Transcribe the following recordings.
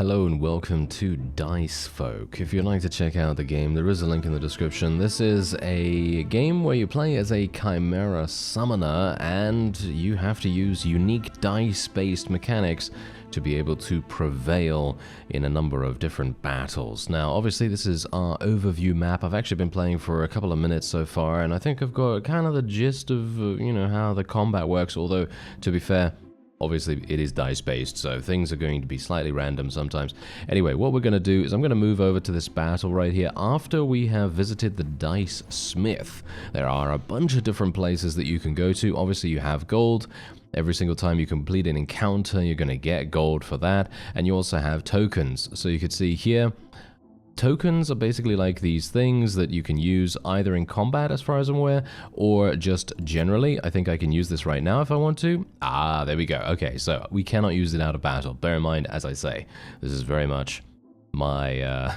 Hello and welcome to Dicefolk. If you'd like to check out the game, there is a link in the description. This is a game where you play as a chimera summoner and you have to use unique dice-based mechanics to be able to prevail in a number of different battles. Now, obviously this is our overview map. I've actually been playing for a couple of minutes so far, and I think I've got kind of the gist of, how the combat works, although, to be fair, obviously, it is dice-based, so things are going to be slightly random sometimes. Anyway, what we're going to do is I'm going to move over to this battle right here. After we have visited the Dice Smith, there are a bunch of different places that you can go to. Obviously, you have gold. Every single time you complete an encounter, you're going to get gold for that. And you also have tokens. So you can see here, tokens are basically like these things that you can use either in combat, as far as I'm aware, or just generally. I think I can use this right now if I want to. Ah, there we go. Okay, so we cannot use it out of battle. Bear in mind, as I say, this is very much my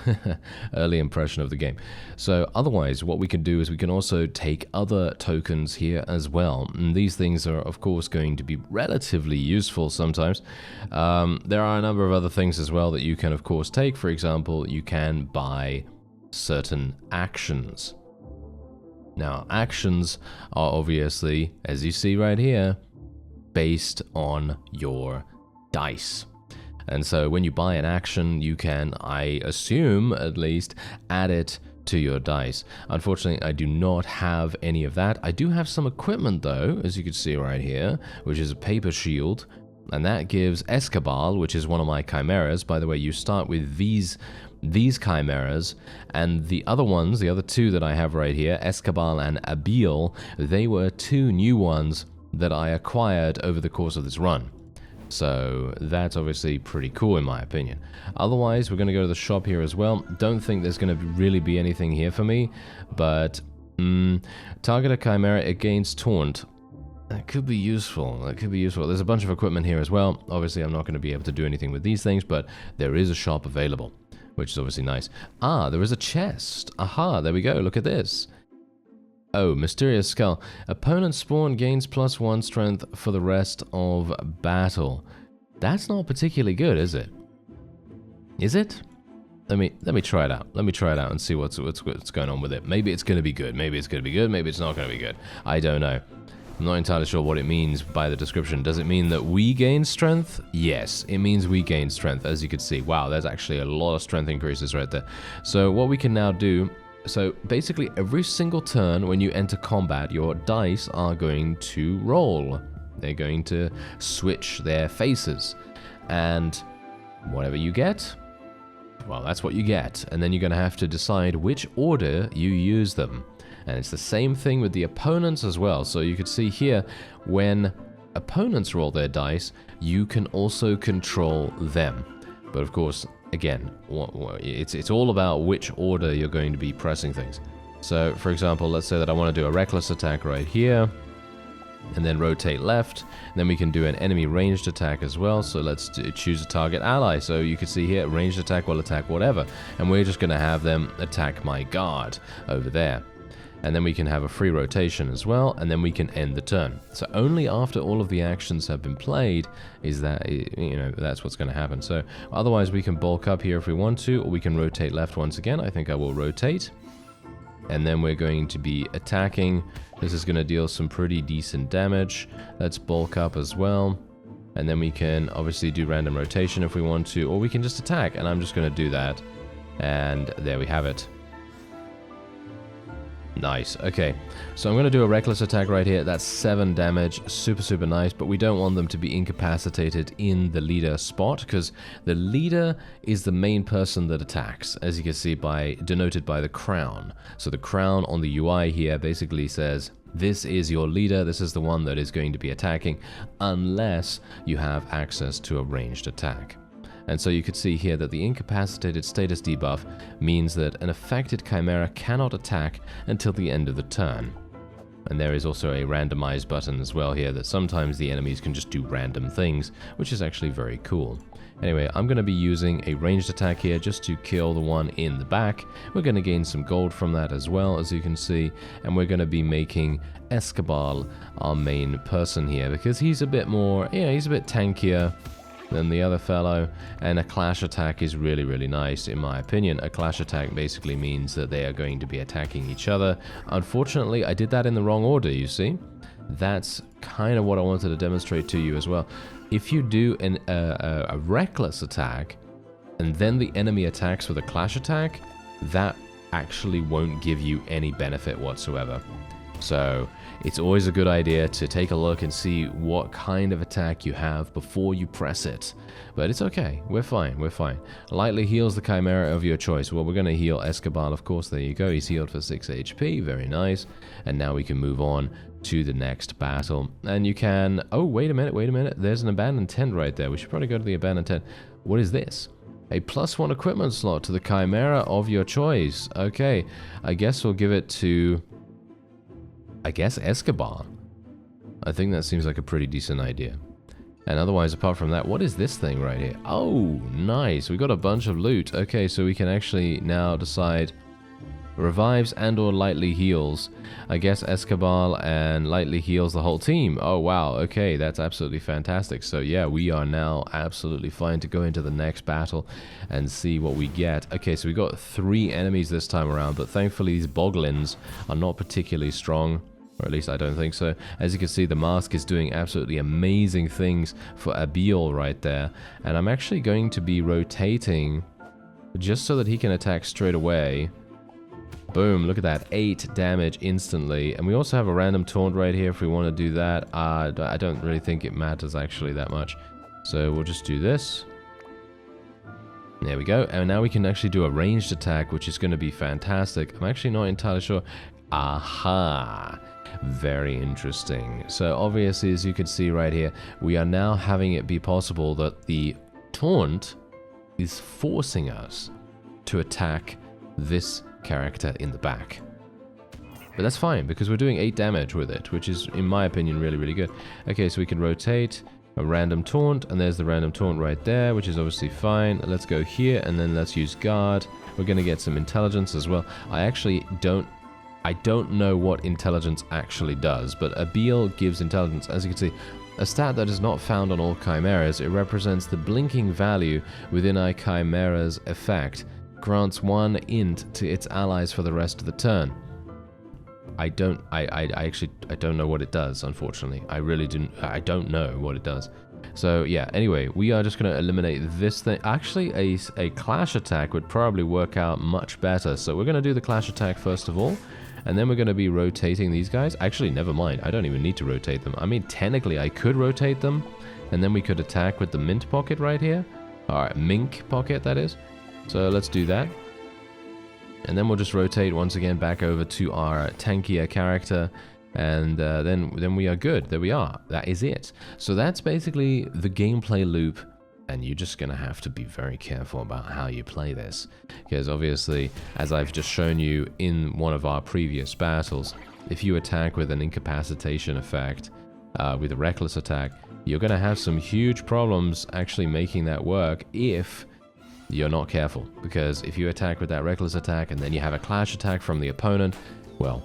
early impression of the game. So otherwise, what we can do is we can also take other tokens here as well. And these things are, of course, going to be relatively useful sometimes. There are a number of other things as well that you can, of course, take. For example, you can buy certain actions. Now, actions are obviously, as you see right here, based on your dice. And so when you buy an action, you can, I assume at least, add it to your dice. Unfortunately, I do not have any of that. I do have some equipment though, as you can see right here, which is a paper shield. And that gives Escabal, which is one of my chimeras. By the way, you start with these chimeras, and the other ones, the other two that I have right here, Escabal and Abil, they were two new ones that I acquired over the course of this run. So that's obviously pretty cool in my opinion. Otherwise, we're going to go to the shop here as well. Don't think there's going to really be anything here for me, but target a chimera against taunt. That could be useful. That could be useful. There's a bunch of equipment here as well. Obviously, I'm not going to be able to do anything with these things, but there is a shop available, which is obviously nice. Ah, there is a chest. Aha, there we go. Look at this. Oh, Mysterious Skull. Opponent spawn gains +1 strength for the rest of battle. That's not particularly good, is it? Is it? Let me try it out. Let me try it out and see what's going on with it. Maybe it's going to be good. Maybe it's going to be good. Maybe it's not going to be good. I don't know. I'm not entirely sure what it means by the description. Does it mean that we gain strength? Yes, it means we gain strength, as you can see. Wow, there's actually a lot of strength increases right there. So what we can now do... So basically every single turn when you enter combat, your dice are going to roll. They're going to switch their faces. And whatever you get, well, that's what you get. And then you're going to have to decide which order you use them. And it's the same thing with the opponents as well. So you could see here, when opponents roll their dice, you can also control them. But of course, again, it's all about which order you're going to be pressing things. So, for example, let's say that I want to do a reckless attack right here, and then rotate left. And then we can do an enemy ranged attack as well. So let's choose a target ally. So you can see here, ranged attack will attack whatever. And we're just going to have them attack my guard over there. And then we can have a free rotation as well, and then we can end the turn. So only after all of the actions have been played is that, that's what's going to happen. So otherwise we can bulk up here if we want to, or we can rotate left once again. I think I will rotate. And then we're going to be attacking. This is going to deal some pretty decent damage. Let's bulk up as well. And then we can obviously do random rotation if we want to, or we can just attack. And I'm just going to do that. And there we have it. Nice. Okay, so I'm going to do a reckless attack right here. That's 7 damage. Super nice, but we don't want them to be incapacitated in the leader spot, because the leader is the main person that attacks, as you can see denoted by the crown. So the crown on the UI here basically says, this is your leader, this is the one that is going to be attacking, unless you have access to a ranged attack. And so you could see here that the incapacitated status debuff means that an affected chimera cannot attack until the end of the turn. And there is also a randomized button as well here that sometimes the enemies can just do random things, which is actually very cool. Anyway, I'm going to be using a ranged attack here just to kill the one in the back. We're going to gain some gold from that as well, as you can see, and we're going to be making Escabal our main person here because he's a bit more, he's a bit tankier. than the other fellow, and a clash attack is really, really nice in my opinion. A clash attack basically means that they are going to be attacking each other. Unfortunately, I did that in the wrong order, you see. That's kind of what I wanted to demonstrate to you as well. If you do a reckless attack, and then the enemy attacks with a clash attack, that actually won't give you any benefit whatsoever. So it's always a good idea to take a look and see what kind of attack you have before you press it. But it's okay, we're fine, we're fine. Lightly heals the Chimera of your choice. Well, we're going to heal Escobar, of course. There you go, he's healed for 6 HP, very nice. And now we can move on to the next battle. And you can... Oh, wait a minute, there's an abandoned tent right there. We should probably go to the abandoned tent. What is this? A +1 equipment slot to the Chimera of your choice. Okay, I guess we'll give it to... Escobar. I think that seems like a pretty decent idea. And otherwise, apart from that, what is this thing right here? Oh, nice. We got a bunch of loot. Okay, so we can actually now decide... Revives and or lightly heals. I guess Escobar and lightly heals the whole team. Oh wow, okay, that's absolutely fantastic. So yeah, we are now absolutely fine to go into the next battle and see what we get. Okay, so we got 3 enemies this time around, but thankfully these boglins are not particularly strong. Or at least I don't think so. As you can see, the mask is doing absolutely amazing things for Abiel right there. And I'm actually going to be rotating just so that he can attack straight away. Boom, look at that, 8 damage instantly. And we also have a random taunt right here if we want to do that. I don't really think it matters actually that much. So we'll just do this. There we go. And now we can actually do a ranged attack, which is going to be fantastic. I'm actually not entirely sure. Aha! Very interesting. So obviously, as you can see right here, we are now having it be possible that the taunt is forcing us to attack this character in the back. But that's fine, because we're doing 8 damage with it, which is, in my opinion, really, really good. Okay, so we can rotate a random taunt, and there's the random taunt right there, which is obviously fine. Let's go here, and then let's use guard. We're going to get some intelligence as well. I don't know what intelligence actually does, but Abiel gives intelligence. As you can see, a stat that is not found on all chimeras. It represents the blinking value within a chimera's effect. Grants 1 int to its allies for the rest of the turn. I don't know what it does, unfortunately. I don't know what it does. So yeah, anyway, we are just going to eliminate this thing. Actually, a clash attack would probably work out much better. So we're going to do the clash attack first of all, and then we're going to be rotating these guys. Actually, never mind. I don't even need to rotate them. I mean, technically, I could rotate them, and then we could attack with the mint pocket right here. Alright, mink pocket, that is. So let's do that. And then we'll just rotate once again back over to our tankier character. And then we are good. There we are. That is it. So that's basically the gameplay loop. And you're just going to have to be very careful about how you play this. Because obviously, as I've just shown you in one of our previous battles, if you attack with an incapacitation effect, with a reckless attack, you're going to have some huge problems actually making that work if you're not careful. Because if you attack with that reckless attack and then you have a clash attack from the opponent, well,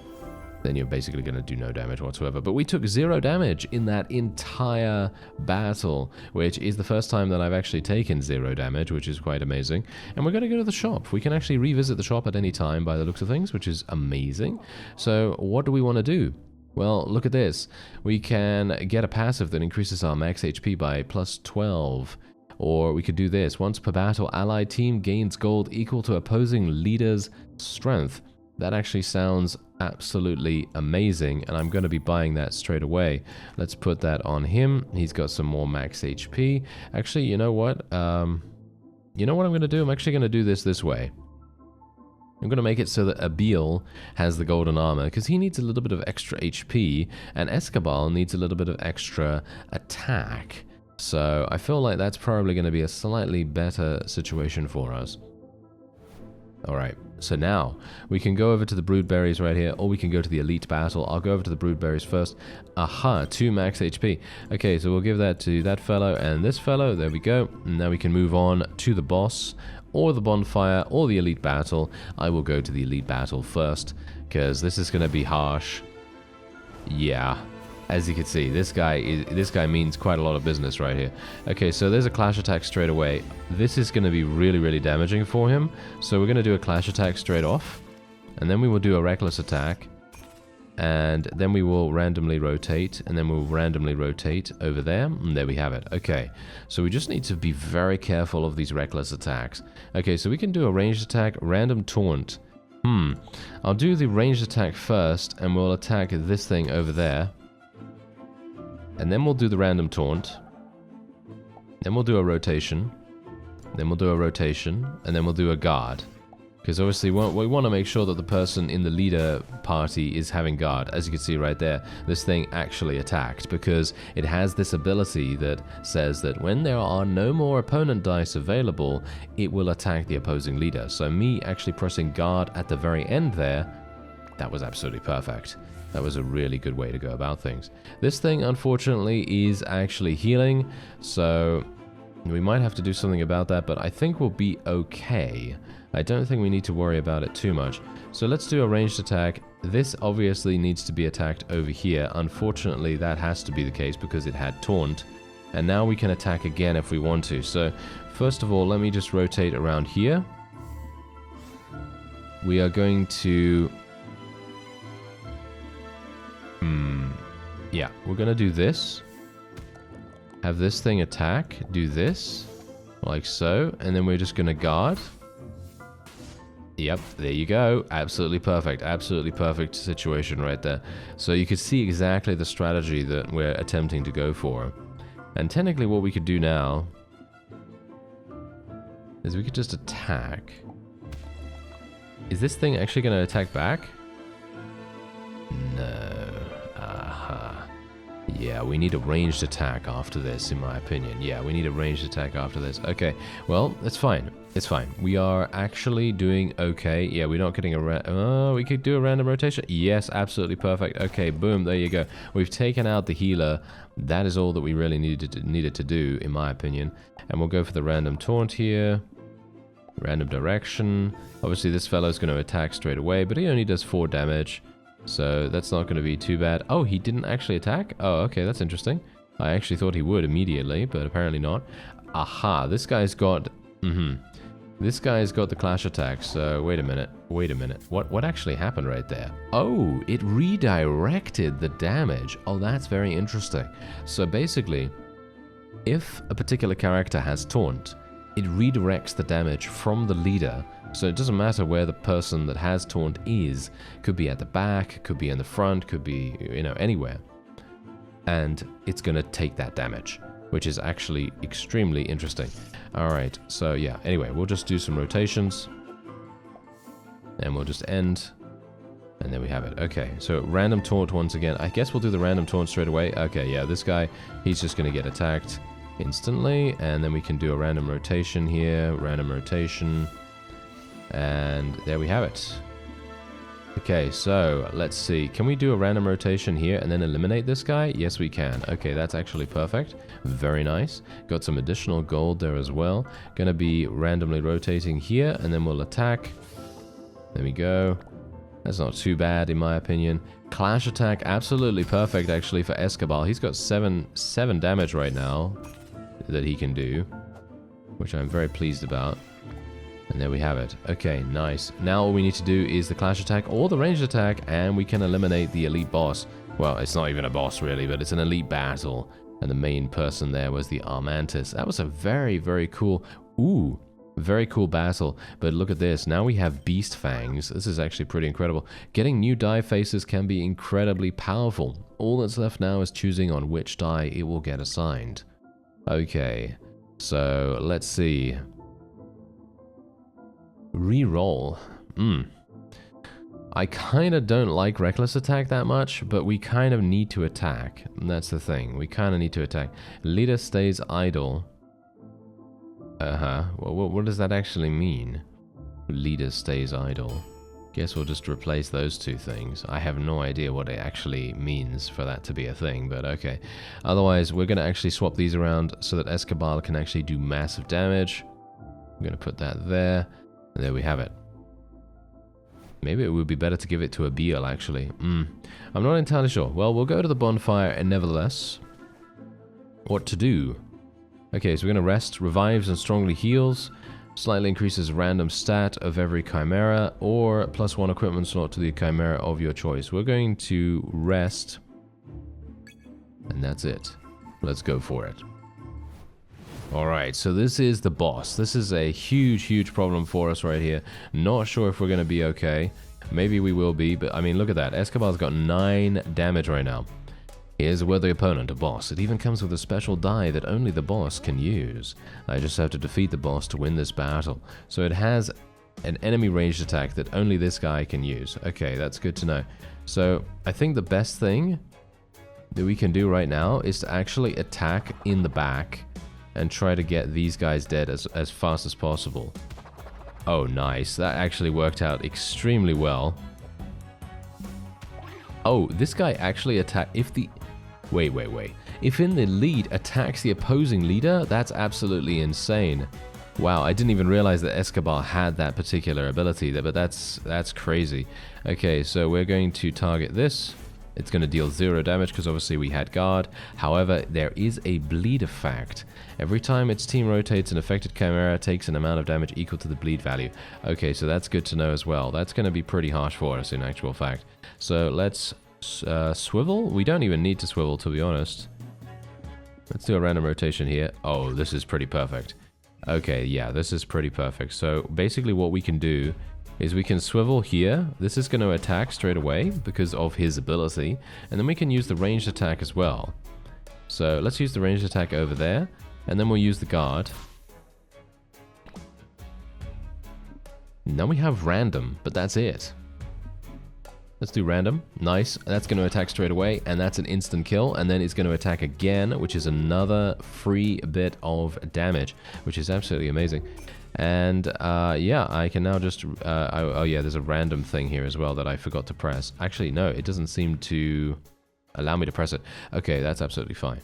then you're basically going to do no damage whatsoever. But we took 0 damage in that entire battle, which is the first time that I've actually taken 0 damage, which is quite amazing. And we're going to go to the shop. We can actually revisit the shop at any time by the looks of things, which is amazing. So what do we want to do? Well, look at this. We can get a passive that increases our max HP by +12. Or we could do this. Once per battle, allied team gains gold equal to opposing leader's strength. That actually sounds absolutely amazing, and I'm going to be buying that straight away. Let's put that on him. He's got some more max HP. Actually, you know what? You know what I'm going to do? I'm actually going to do this way. I'm going to make it so that Abiel has the golden armor, because he needs a little bit of extra HP, and Escobar needs a little bit of extra attack. So I feel like that's probably going to be a slightly better situation for us. Alright, so now we can go over to the broodberries right here, or we can go to the elite battle. I'll go over to the broodberries first. Aha, 2 max HP. Okay, so we'll give that to that fellow and this fellow. There we go. And now we can move on to the boss, or the bonfire, or the elite battle. I will go to the elite battle first, because this is going to be harsh. Yeah. As you can see, this guy means quite a lot of business right here. Okay, so there's a clash attack straight away. This is going to be really, really damaging for him. So we're going to do a clash attack straight off. And then we will do a reckless attack. And then we will randomly rotate. And then we'll randomly rotate over there. And there we have it. Okay, so we just need to be very careful of these reckless attacks. Okay, so we can do a ranged attack, random taunt. I'll do the ranged attack first. And we'll attack this thing over there. And then we'll do the random taunt. Then we'll do a rotation. Then we'll do a rotation. And then we'll do a guard. Because obviously we want to make sure that the person in the leader party is having guard. As you can see right there, this thing actually attacked. Because it has this ability that says that when there are no more opponent dice available, it will attack the opposing leader. So me actually pressing guard at the very end there, that was absolutely perfect. That was a really good way to go about things. This thing, unfortunately, is actually healing, so we might have to do something about that, but I think we'll be okay. I don't think we need to worry about it too much. So let's do a ranged attack. This obviously needs to be attacked over here. Unfortunately, that has to be the case because it had taunt. And now we can attack again if we want to. So first of all, let me just rotate around here. We are going to... yeah, we're gonna do this. Have this thing attack, do this, like so, and then we're just gonna guard. Yep, there you go. Absolutely perfect situation right there. So you can see exactly the strategy that we're attempting to go for. And technically what we could do now is we could just attack. Is this thing actually gonna attack back? No. Yeah, we need a ranged attack after this, in my opinion. Yeah, we need a ranged attack after this. Okay, well, it's fine. It's fine. We are actually doing okay. Yeah, we're not getting a... oh, we could do a random rotation. Yes, absolutely perfect. Okay, boom, there you go. We've taken out the healer. That is all that we really needed to do, in my opinion. And we'll go for the random taunt here. Random direction. Obviously, this fellow's going to attack straight away, but he only does 4 damage. So that's not going to be too bad. Oh, he didn't actually attack? Oh, okay, that's interesting. I actually thought he would immediately, but apparently not. Aha, this guy's got... This guy's got the clash attack, so wait a minute. What actually happened right there? Oh, it redirected the damage. Oh, that's very interesting. So basically, if a particular character has taunt, it redirects the damage from the leader. So it doesn't matter where the person that has taunt is. Could be at the back, could be in the front, could be, you know, anywhere. And it's going to take that damage, which is actually extremely interesting. Alright, so yeah, anyway, we'll just do some rotations. And we'll just end. And there we have it. Okay, so random taunt once again. I guess we'll do the random taunt straight away. Okay, yeah, this guy, he's just going to get attacked instantly. And then we can do a random rotation here. Random rotation. And there we have it. Okay, so let's see. Can we do a random rotation here and then eliminate this guy? Yes, we can. Okay, that's actually perfect. Very nice. Got some additional gold there as well. Gonna be randomly rotating here and then we'll attack. There we go. That's not too bad in my opinion. Clash attack, absolutely perfect actually for Escobar. He's got 7 damage right now that he can do, which I'm very pleased about. And there we have it. Okay, nice. Now all we need to do is the clash attack or the ranged attack, and we can eliminate the elite boss. Well, it's not even a boss really, but it's an elite battle. And the main person there was the Armantis. That was a very, very cool... Ooh, very cool battle. But look at this. Now we have Beast Fangs. This is actually pretty incredible. Getting new die faces can be incredibly powerful. All that's left now is choosing on which die it will get assigned. Okay, so let's see... Reroll. I kind of don't like Reckless Attack that much, but we kind of need to attack. And that's the thing. We kind of need to attack. Leader stays idle. Well, what does that actually mean? Leader stays idle. Guess we'll just replace those two things. I have no idea what it actually means for that to be a thing, but okay. Otherwise, we're going to actually swap these around so that Escobar can actually do massive damage. I'm going to put that there. And there we have it. Maybe it would be better to give it to a Beal, actually. I'm not entirely sure. Well, we'll go to the bonfire and nevertheless. What to do? Okay, so we're going to rest. Revives and strongly heals. Slightly increases random stat of every chimera, or +1 equipment slot to the chimera of your choice. We're going to rest. And that's it. Let's go for it. Alright, so this is the boss. This is a huge, huge problem for us right here. Not sure if we're going to be okay. Maybe we will be, but I mean, look at that. Escobar's got 9 damage right now. Here's a worthy opponent, a boss. It even comes with a special die that only the boss can use. I just have to defeat the boss to win this battle. So it has an enemy ranged attack that only this guy can use. Okay, that's good to know. So I think the best thing that we can do right now is to actually attack in the back and try to get these guys dead as fast as possible. Oh, nice. That actually worked out extremely well. Oh, this guy actually attack if the... Wait. If in the lead attacks the opposing leader, that's absolutely insane. Wow, I didn't even realize that Escobar had that particular ability, but that's crazy. Okay, so we're going to target this. It's going to deal 0 damage because obviously we had guard. However, there is a bleed effect. Every time its team rotates, an affected chimera takes an amount of damage equal to the bleed value. Okay, so that's good to know as well. That's going to be pretty harsh for us in actual fact. So let's swivel. We don't even need to swivel, to be honest. Let's do a random rotation here. Oh, this is pretty perfect. Okay, yeah, this is pretty perfect. So basically what we can do is we can swivel here. This is going to attack straight away because of his ability. And then we can use the ranged attack as well. So let's use the ranged attack over there. And then we'll use the guard. Now we have random, but that's it. Let's do random. Nice. That's going to attack straight away, and that's an instant kill. And then it's going to attack again, which is another free bit of damage, which is absolutely amazing. And yeah, I can now just... oh yeah, there's a random thing here as well that I forgot to press. Actually, no, it doesn't seem to allow me to press it. Okay, that's absolutely fine.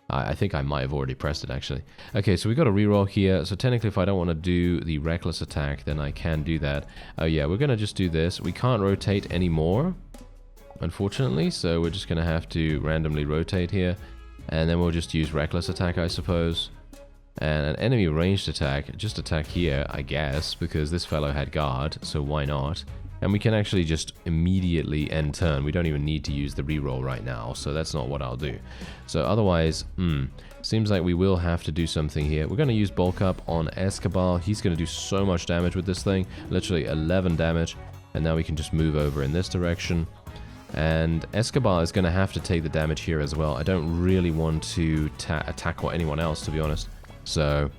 I think I might have already pressed it, actually. Okay, so we got a reroll here. So technically, if I don't want to do the reckless attack, then I can do that. Oh yeah, we're going to just do this. We can't rotate anymore, unfortunately. So we're just going to have to randomly rotate here. And then we'll just use reckless attack, I suppose. And an enemy ranged attack, just attack here, I guess, because this fellow had guard, so why not? And we can actually just immediately end turn. We don't even need to use the reroll right now, so that's not what I'll do. So otherwise, seems like we will have to do something here. We're going to use bulk up on Escobar. He's going to do so much damage with this thing, literally 11 damage. And now we can just move over in this direction. And Escobar is going to have to take the damage here as well. I don't really want to attack anyone else, to be honest. So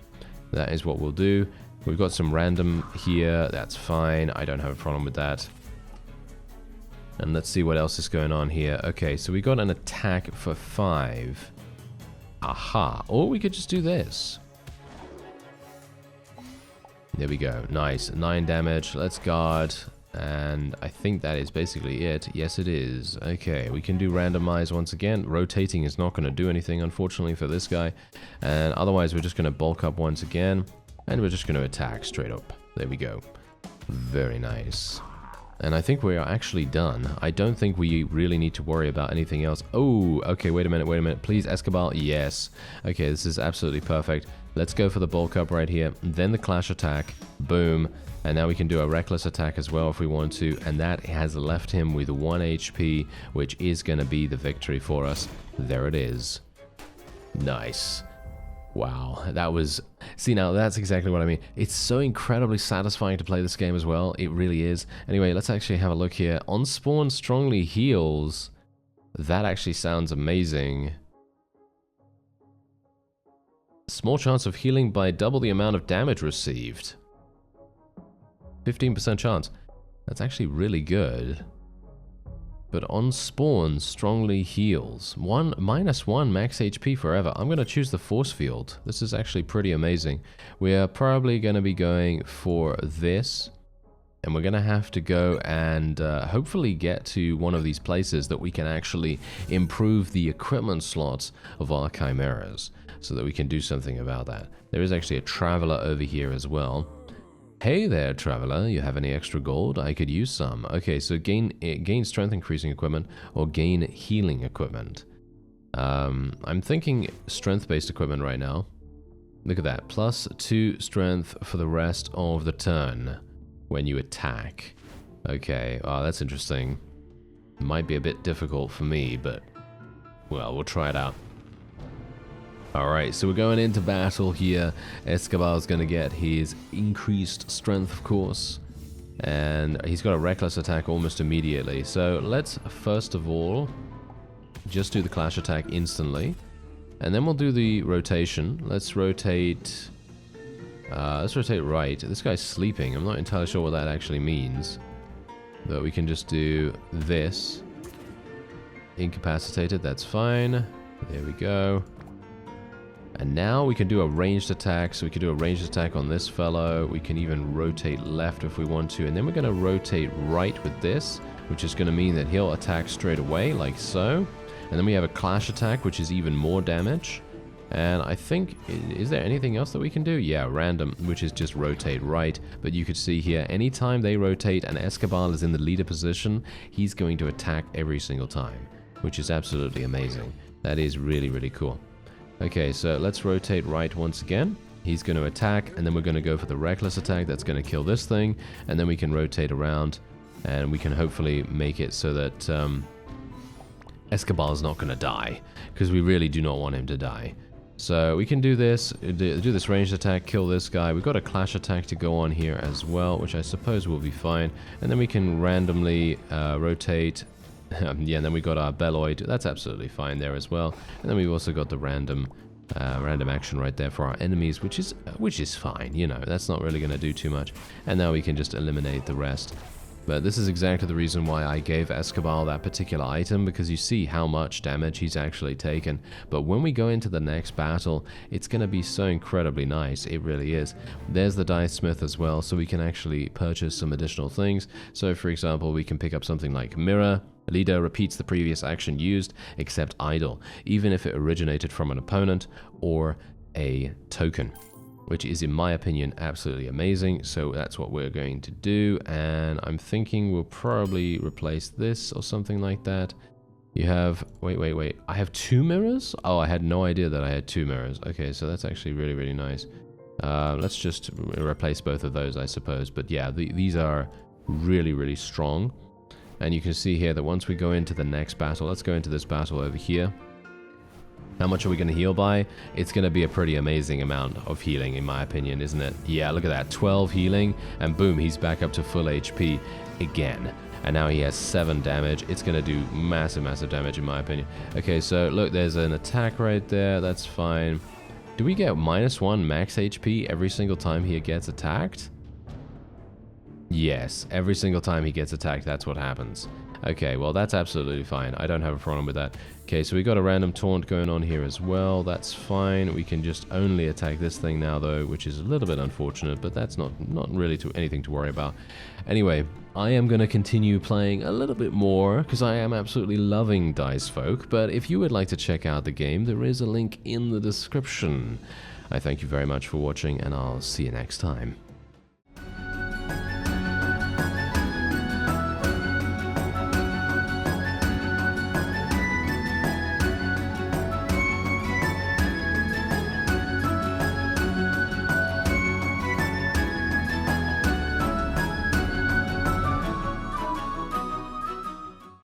that is what we'll do. We've got some random here. That's fine. I don't have a problem with that. And let's see what else is going on here. Okay, so we got an attack for 5. Aha. Or we could just do this. There we go. Nice. 9 damage. Let's guard. And I think that is basically it. Yes, it is. Okay, we can do randomize once again. Rotating is not going to do anything, unfortunately, for this guy. And otherwise, we're just going to bulk up once again. And we're just going to attack straight up. There we go. Very nice. And I think we are actually done. I don't think we really need to worry about anything else. Oh, okay, wait a minute. Please, Escobar. Yes. Okay, this is absolutely perfect. Let's go for the bulk up right here. Then the clash attack. Boom. And now we can do a reckless attack as well if we want to. And that has left him with 1 HP, which is going to be the victory for us. There it is. Nice. Wow, that was... See, now that's exactly what I mean. It's so incredibly satisfying to play this game as well. It really is. Anyway, let's actually have a look here. On spawn strongly heals. That actually sounds amazing. Small chance of healing by double the amount of damage received. 15% chance. That's actually really good. But on spawn, strongly heals. -1 max HP forever. I'm going to choose the force field. This is actually pretty amazing. We are probably going to be going for this. And we're going to have to go and hopefully get to one of these places that we can actually improve the equipment slots of our chimeras. So that we can do something about that. There is actually a traveler over here as well. Hey there, traveler. You have any extra gold? I could use some. Okay, so gain strength increasing equipment or gain healing equipment. I'm thinking strength-based equipment right now. Look at that. +2 strength for the rest of the turn when you attack. Okay, that's interesting. Might be a bit difficult for me, but, well, we'll try it out. Alright, so we're going into battle here. Escobar's going to get his increased strength, of course. And he's got a reckless attack almost immediately. So let's, first of all, just do the clash attack instantly. And then we'll do the rotation. Let's rotate right. This guy's sleeping. I'm not entirely sure what that actually means. But we can just do this. Incapacitated, that's fine. There we go. And now we can do a ranged attack. So we can do a ranged attack on this fellow. We can even rotate left if we want to. And then we're going to rotate right with this, which is going to mean that he'll attack straight away, like so. And then we have a clash attack, which is even more damage. And I think, is there anything else that we can do? Yeah, random, which is just rotate right. But you could see here, anytime they rotate and Escobar is in the leader position, he's going to attack every single time, which is absolutely amazing. That is really, really cool. Okay, so let's rotate right once again. He's going to attack, and then we're going to go for the reckless attack. That's going to kill this thing. And then we can rotate around, and we can hopefully make it so that Escobar's not going to die, because we really do not want him to die. So we can do this, do this ranged attack, kill this guy. We've got a clash attack to go on here as well, which I suppose will be fine. And then we can randomly rotate. Yeah, and then we got our Belloid. That's absolutely fine there as well. And then we've also got the random action right there for our enemies, which is fine. You know, that's not really going to do too much. And now we can just eliminate the rest. But this is exactly the reason why I gave Escobar that particular item, because you see how much damage he's actually taken. But when we go into the next battle, it's going to be so incredibly nice. It really is. There's the Dice Smith as well, so we can actually purchase some additional things. So, for example, we can pick up something like Mirror. A leader repeats the previous action used, except idle, even if it originated from an opponent or a token, which is, in my opinion, absolutely amazing. So that's what we're going to do, and I'm thinking we'll probably replace this or something like that. You have, wait, I have 2 mirrors? Oh, I had no idea that I had 2 mirrors. Okay, so that's actually really, really nice. Let's just replace both of those, I suppose. But yeah, these are really, really strong. And you can see here that once we go into the next battle, let's go into this battle over here. How much are we going to heal by? It's going to be a pretty amazing amount of healing, in my opinion, isn't it? Yeah, look at that. 12 healing, and boom, he's back up to full HP again. And now he has 7 damage. It's going to do massive, massive damage, in my opinion. Okay, so look, there's an attack right there. That's fine. Do we get -1 max HP every single time he gets attacked? Yes, every single time he gets attacked, that's what happens. Okay, well, that's absolutely fine. I don't have a problem with that. Okay, so we got a random taunt going on here as well. That's fine. We can just only attack this thing now, though, which is a little bit unfortunate, but that's not really anything to worry about. Anyway, I am going to continue playing a little bit more, because I am absolutely loving Dicefolk. But if you would like to check out the game, there is a link in the description. I thank you very much for watching, and I'll see you next time.